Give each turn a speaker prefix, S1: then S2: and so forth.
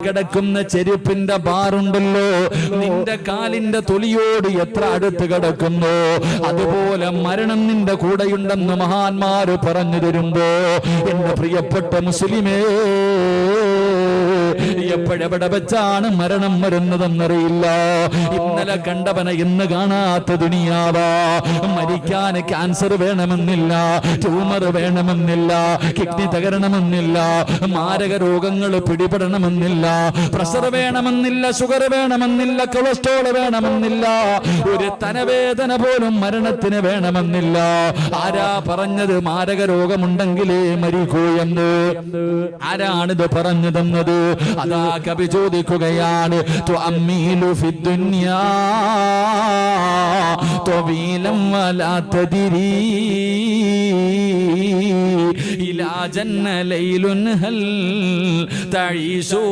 S1: കിടക്കുന്ന ചെരുപ്പിന്റെ ബാറുണ്ടല്ലോ, നിന്റെ കാലിന്റെ തൊലിയോട് എത്ര അടുത്ത് കിടക്കുന്നു, അതുപോലെ മരണം നിന്റെ കൂടെയുണ്ടെന്ന് മഹാന്മാര് പറഞ്ഞു തരുമ്പോ എന്റെ പ്രിയപ്പെട്ട മുസ്ലിമേ, എപ്പോഴെവിടെ വെച്ചാണ് മരണം വരുന്നതെന്നറിയില്ല. ഇന്നലെ കണ്ടവനെ ഇന്ന് കാണാത്ത ദുനിയാവാ. മരിക്കാൻ ക്യാൻസർ വേണമെന്നില്ല, ട്യൂമർ വേണമെന്നില്ല, കിഡ്നി തകരണമെന്നില്ല, മാരക രോഗങ്ങൾ പിടിപെടണമെന്നില്ല, പ്രഷർ വേണമെന്നില്ല, ഷുഗർ വേണമെന്നില്ല, കൊളസ്ട്രോൾ വേണമെന്നില്ല, ഒരു തലവേദന പോലും മരണത്തിന് വേണമെന്നില്ല. ആരാ പറഞ്ഞത് മാരക രോഗമുണ്ടെങ്കിലേ മരിക്കൂ എന്ന്? ആരാണിത് പറഞ്ഞു തന്നത്? അതാ കവി ചോദിക്കുകയാണ്, തുഅമ്മീലു ഫിദ്ദുനിയാ ത്വബീലൻ വലാ തദ്രീ ഇലാ ജന്ന ലൈലുൻ ഹൽ തഈശു